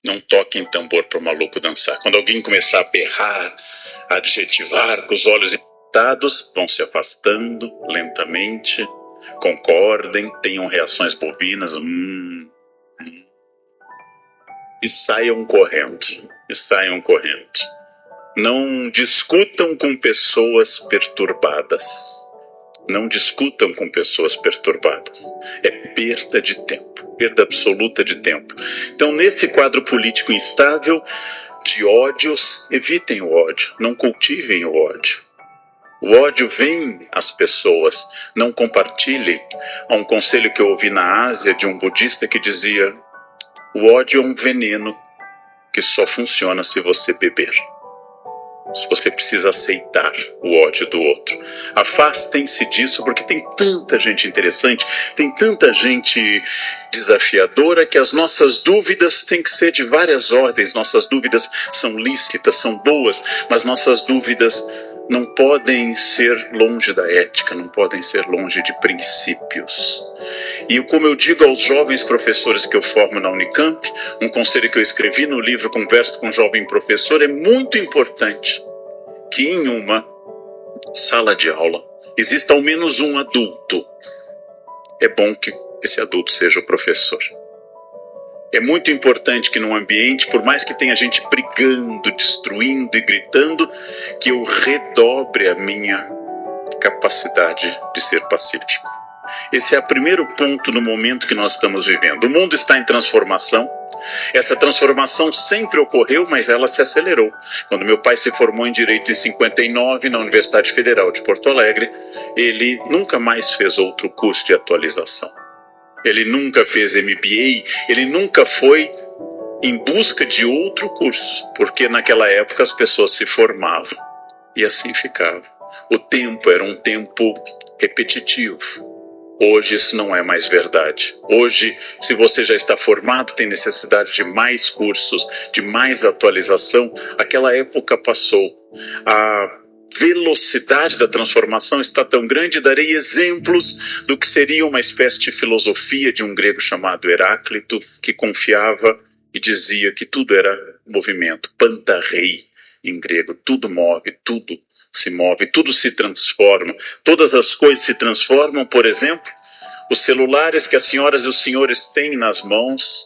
Não toquem tambor para o maluco dançar. Quando alguém começar a berrar, a adjetivar, com os olhos irritados, vão se afastando lentamente, concordem, tenham reações bovinas, e saiam correndo, Não discutam com pessoas perturbadas. Não discutam com pessoas perturbadas. É perda de tempo, perda absoluta de tempo. Então, nesse quadro político instável de ódios, evitem o ódio, não cultivem o ódio. O ódio vem às pessoas, não compartilhe. Há um conselho que eu ouvi na Ásia de um budista que dizia: o ódio é um veneno que só funciona se você beber. Você precisa aceitar o ódio do outro. Afastem-se disso, porque tem tanta gente interessante, tem tanta gente desafiadora, que as nossas dúvidas têm que ser de várias ordens. Nossas dúvidas são lícitas, são boas, mas nossas dúvidas não podem ser longe da ética, não podem ser longe de princípios. E como eu digo aos jovens professores que eu formo na Unicamp, um conselho que eu escrevi no livro Conversa com um Jovem Professor, é muito importante que em uma sala de aula exista ao menos um adulto. É bom que esse adulto seja o professor. É muito importante que num ambiente, por mais que tenha gente brigando, destruindo e gritando, que eu redobre a minha capacidade de ser pacífico. Esse é o primeiro ponto no momento que nós estamos vivendo. O mundo está em transformação. Essa transformação sempre ocorreu, mas ela se acelerou. Quando meu pai se formou em Direito em 59 na Universidade Federal de Porto Alegre, ele nunca mais fez outro curso de atualização. Ele nunca fez MBA, ele nunca foi em busca de outro curso, porque naquela época as pessoas se formavam e assim ficava. O tempo era um tempo repetitivo. Hoje isso não é mais verdade. Hoje, se você já está formado, tem necessidade de mais cursos, de mais atualização. Aquela época passou. A velocidade da transformação está tão grande, darei exemplos do que seria uma espécie de filosofia de um grego chamado Heráclito, que confiava e dizia que tudo era movimento, pantarrei em grego, tudo move, tudo se move, tudo se transforma, todas as coisas se transformam. Por exemplo, os celulares que as senhoras e os senhores têm nas mãos,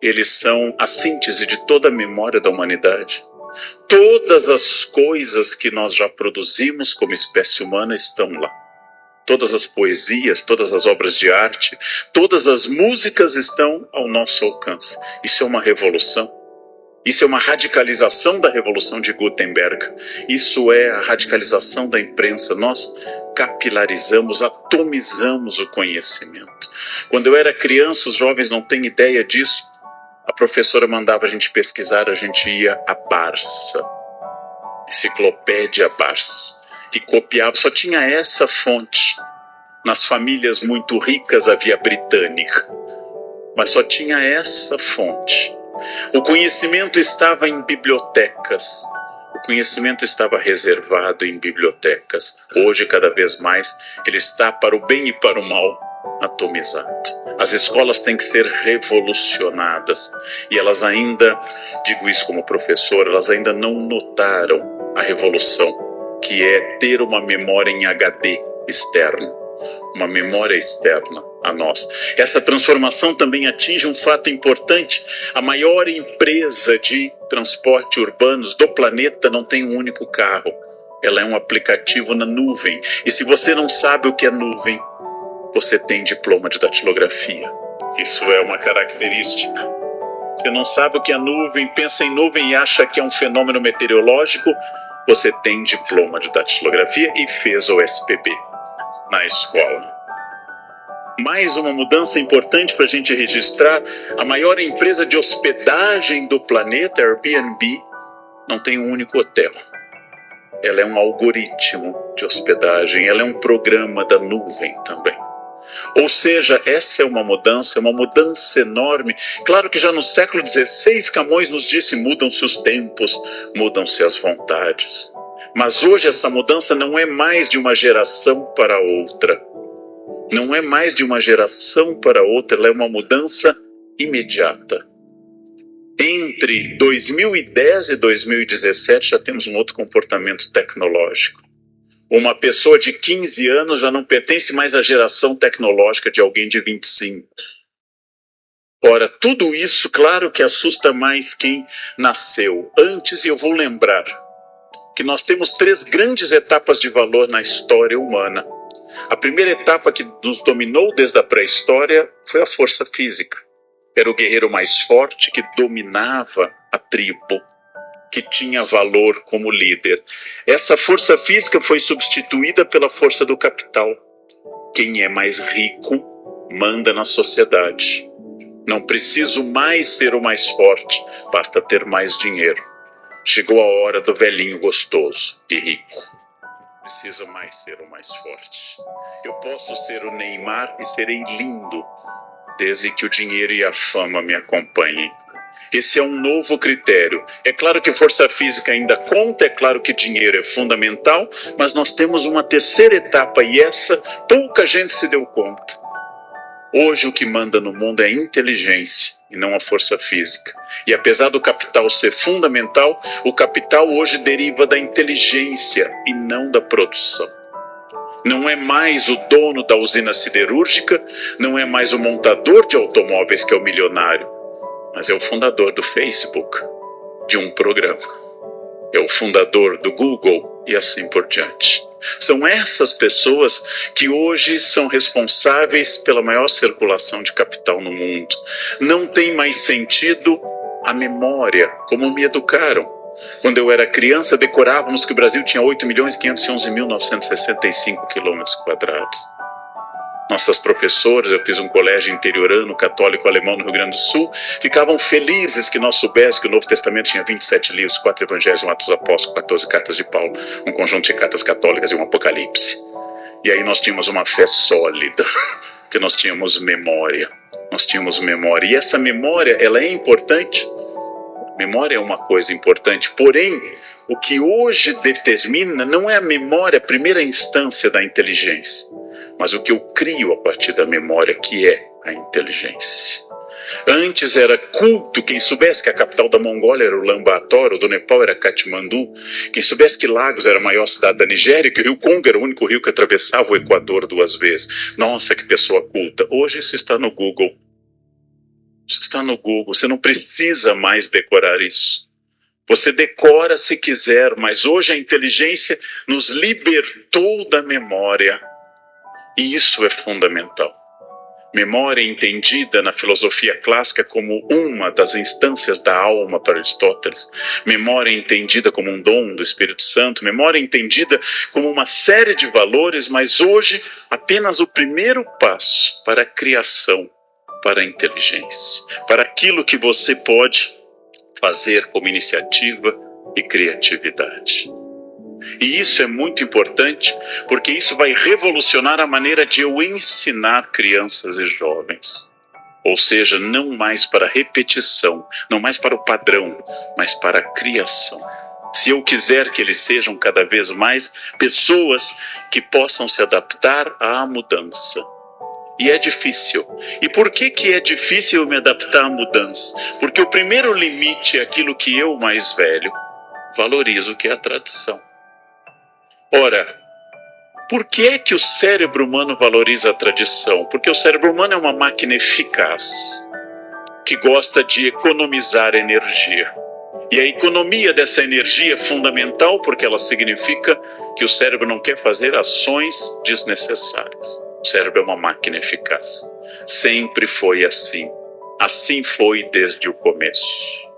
eles são a síntese de toda a memória da humanidade. Todas as coisas que nós já produzimos como espécie humana estão lá. Todas as poesias, todas as obras de arte, todas as músicas estão ao nosso alcance. Isso é uma revolução. Isso é uma radicalização da Revolução de Gutenberg. Isso é a radicalização da imprensa. Nós capilarizamos, atomizamos o conhecimento. Quando eu era criança, os jovens não têm ideia disso. A professora mandava a gente pesquisar, a gente ia à Barça, Enciclopédia Barça, e copiava. Só tinha essa fonte. Nas famílias muito ricas havia britânica, mas só tinha essa fonte. O conhecimento estava em bibliotecas. O conhecimento estava reservado em bibliotecas. Hoje, cada vez mais, ele está para o bem e para o mal atomizado. As escolas têm que ser revolucionadas. E elas ainda, digo isso como professor, elas ainda não notaram a revolução, que é ter uma memória em HD externo. Uma memória externa a nós. Essa transformação também atinge um fato importante. A maior empresa de transporte urbanos do planeta não tem um único carro. Ela é um aplicativo na nuvem. E se você não sabe o que é nuvem, você tem diploma de datilografia. Isso é uma característica. Você não sabe o que é nuvem, pensa em nuvem e acha que é um fenômeno meteorológico, você tem diploma de datilografia e fez o SPB na escola. Mais uma mudança importante para a gente registrar: a maior empresa de hospedagem do planeta, Airbnb, não tem um único hotel. Ela é um algoritmo de hospedagem, ela é um programa da nuvem também. Ou seja, essa é uma mudança enorme. Claro que já no século XVI, Camões nos disse: mudam-se os tempos, mudam-se as vontades. Mas hoje essa mudança não é mais de uma geração para outra. Não é mais de uma geração para outra, ela é uma mudança imediata. Entre 2010 e 2017 já temos um outro comportamento tecnológico. Uma pessoa de 15 anos já não pertence mais à geração tecnológica de alguém de 25. Ora, tudo isso, claro que assusta mais quem nasceu antes, e eu vou lembrar que nós temos 3 grandes etapas de valor na história humana. A primeira etapa que nos dominou desde a pré-história foi a força física. Era o guerreiro mais forte que dominava a tribo, que tinha valor como líder. Essa força física foi substituída pela força do capital. Quem é mais rico manda na sociedade. Não preciso mais ser o mais forte, basta ter mais dinheiro. Chegou a hora do velhinho gostoso e rico. Precisa mais ser o mais forte. Eu posso ser o Neymar e serei lindo, desde que o dinheiro e a fama me acompanhem. Esse é um novo critério. É claro que força física ainda conta, é claro que dinheiro é fundamental, mas nós temos uma terceira etapa e essa pouca gente se deu conta. Hoje o que manda no mundo é a inteligência e não a força física. E apesar do capital ser fundamental, o capital hoje deriva da inteligência e não da produção. Não é mais o dono da usina siderúrgica, não é mais o montador de automóveis que é o milionário, mas é o fundador do Facebook, de um programa. É o fundador do Google e assim por diante. São essas pessoas que hoje são responsáveis pela maior circulação de capital no mundo. Não tem mais sentido a memória, como me educaram. Quando eu era criança, decorávamos que o Brasil tinha 8.511.965 quilômetros quadrados. Nossas professoras, eu fiz um colégio interiorano, católico alemão no Rio Grande do Sul, ficavam felizes que nós soubéssemos que o Novo Testamento tinha 27 livros, 4 evangelhos, 1 Atos dos Apóstolos, 14 cartas de Paulo, um conjunto de cartas católicas e um Apocalipse. E aí nós tínhamos uma fé sólida, que nós tínhamos memória. E essa memória, ela é importante. Memória é uma coisa importante, porém, o que hoje determina não é a memória, a primeira instância da inteligência, mas o que eu crio a partir da memória, que é a inteligência. Antes era culto, quem soubesse que a capital da Mongólia era Ulaanbaatar, ou do Nepal era Katmandu, quem soubesse que Lagos era a maior cidade da Nigéria, que o rio Congo era o único rio que atravessava o Equador 2 vezes. Nossa, que pessoa culta. Hoje isso está no Google. Você não precisa mais decorar isso. Você decora se quiser, mas hoje a inteligência nos libertou da memória. E isso é fundamental. Memória entendida na filosofia clássica como uma das instâncias da alma para Aristóteles. Memória entendida como um dom do Espírito Santo. Memória entendida como uma série de valores, mas hoje apenas o primeiro passo para a criação, para a inteligência, para aquilo que você pode fazer como iniciativa e criatividade. E isso é muito importante, porque isso vai revolucionar a maneira de eu ensinar crianças e jovens. Ou seja, não mais para repetição, não mais para o padrão, mas para a criação. Se eu quiser que eles sejam cada vez mais pessoas que possam se adaptar à mudança. E é difícil. E por que é difícil me adaptar à mudança? Porque o primeiro limite é aquilo que eu, mais velho, valorizo, que é a tradição. Ora, por que é que o cérebro humano valoriza a tradição? Porque o cérebro humano é uma máquina eficaz, que gosta de economizar energia. E a economia dessa energia é fundamental porque ela significa que o cérebro não quer fazer ações desnecessárias. O cérebro é uma máquina eficaz. Sempre foi assim. Assim foi desde o começo.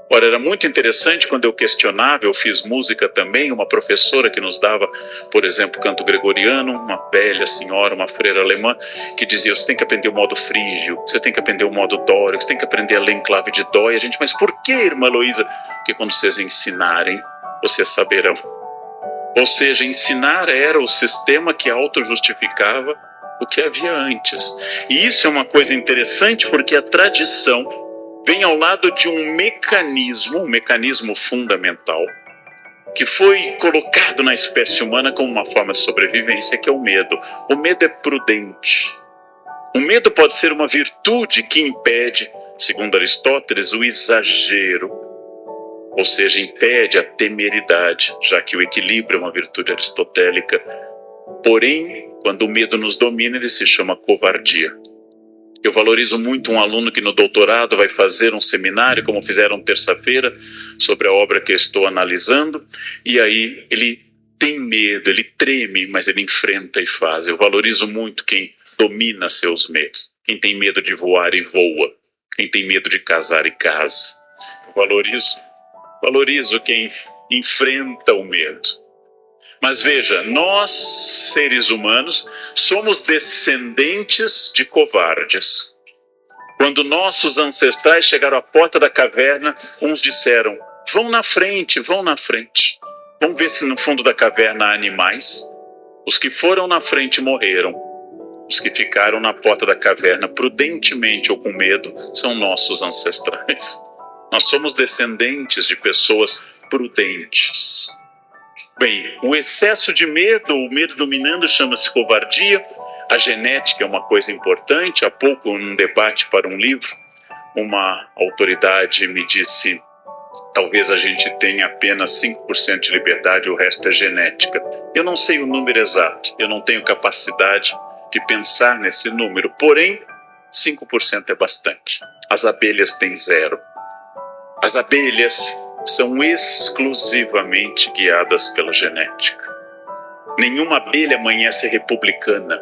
Ora, era muito interessante quando eu questionava, eu fiz música também, uma professora que nos dava, por exemplo, canto gregoriano, uma velha senhora, uma freira alemã, que dizia, você tem que aprender o modo frígio, você tem que aprender o modo dórico, você tem que aprender a ler em clave de dó. E a gente, mas por que, irmã Heloísa? Porque quando vocês ensinarem, vocês saberão. Ou seja, ensinar era o sistema que auto-justificava o que havia antes. E isso é uma coisa interessante porque a tradição vem ao lado de um mecanismo fundamental, que foi colocado na espécie humana como uma forma de sobrevivência, que é o medo. O medo é prudente. O medo pode ser uma virtude que impede segundo Aristóteles, o exagero, ou seja, impede a temeridade, já que o equilíbrio é uma virtude aristotélica. Porém, quando o medo nos domina, ele se chama covardia. Eu valorizo muito um aluno que no doutorado vai fazer um seminário, como fizeram terça-feira, sobre a obra que eu estou analisando, e aí ele tem medo, ele treme, mas ele enfrenta e faz. Eu valorizo muito quem domina seus medos. Quem tem medo de voar e voa. Quem tem medo de casar e casa. Eu valorizo quem enfrenta o medo. Mas veja, nós, seres humanos, somos descendentes de covardes. Quando nossos ancestrais chegaram à porta da caverna, uns disseram, vão na frente, vão na frente. Vamos ver se no fundo da caverna há animais. Os que foram na frente morreram. Os que ficaram na porta da caverna prudentemente ou com medo são nossos ancestrais. Nós somos descendentes de pessoas prudentes. Bem, o excesso de medo, o medo dominando, chama-se covardia. A genética é uma coisa importante. Há pouco, num debate para um livro, uma autoridade me disse, talvez a gente tenha apenas 5% de liberdade, o resto é genética. Eu não sei o número exato, eu não tenho capacidade de pensar nesse número, porém, 5% é bastante. As abelhas têm 0. As abelhas são exclusivamente guiadas pela genética. Nenhuma abelha amanhece republicana.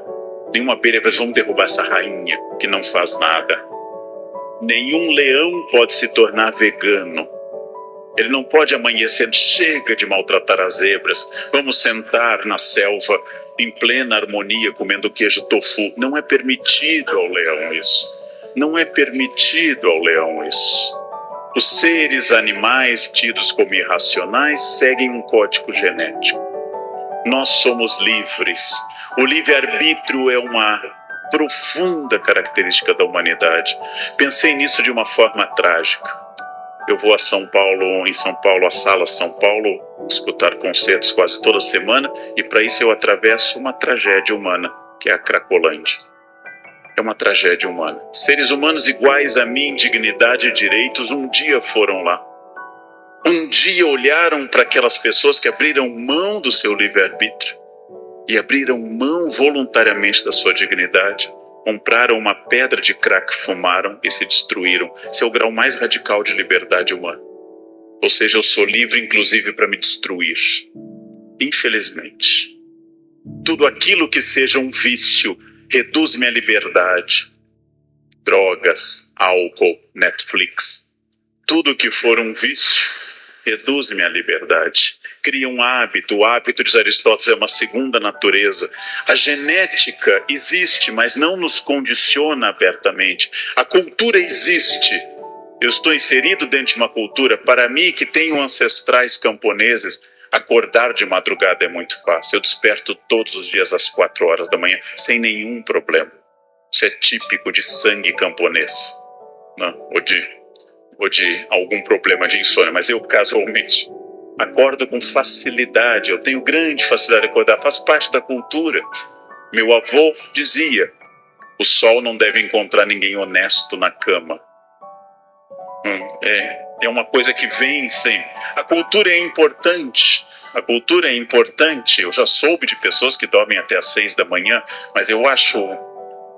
Nenhuma abelha vai, vamos derrubar essa rainha que não faz nada. Nenhum leão pode se tornar vegano. Ele não pode amanhecer, chega de maltratar as zebras, vamos sentar na selva em plena harmonia comendo queijo tofu. Não é permitido ao leão isso. Não é permitido ao leão isso. Os seres animais tidos como irracionais seguem um código genético. Nós somos livres. O livre-arbítrio é uma profunda característica da humanidade. Pensei nisso de uma forma trágica. Eu vou a São Paulo, a Sala São Paulo, escutar concertos quase toda semana, e para isso eu atravesso uma tragédia humana, que é a Cracolândia. É uma tragédia humana. Seres humanos iguais a mim, dignidade e direitos, um dia foram lá. Um dia olharam para aquelas pessoas que abriram mão do seu livre-arbítrio e abriram mão voluntariamente da sua dignidade. Compraram uma pedra de crack, fumaram e se destruíram. Esse é o grau mais radical de liberdade humana. Ou seja, eu sou livre inclusive para me destruir. Infelizmente. Tudo aquilo que seja um vício reduz minha liberdade. Drogas, álcool, Netflix. Tudo que for um vício reduz minha liberdade. Cria um hábito. O hábito, diz Aristóteles, é uma segunda natureza. A genética existe, mas não nos condiciona abertamente. A cultura existe. Eu estou inserido dentro de uma cultura. Para mim, que tenho ancestrais camponeses, acordar de madrugada é muito fácil. Eu desperto todos os dias às 4 horas da manhã, sem nenhum problema. Isso é típico de sangue camponês, né? Ou de algum problema de insônia, mas eu casualmente acordo com facilidade. Eu tenho grande facilidade de acordar, faço parte da cultura. Meu avô dizia, o sol não deve encontrar ninguém honesto na cama. É uma coisa que vem sempre. A cultura é importante. A cultura é importante. Eu já soube de pessoas que dormem até às 6 da manhã, mas eu acho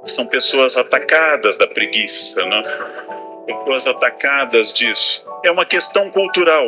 que são pessoas atacadas da preguiça, né? Pessoas atacadas disso. É uma questão cultural.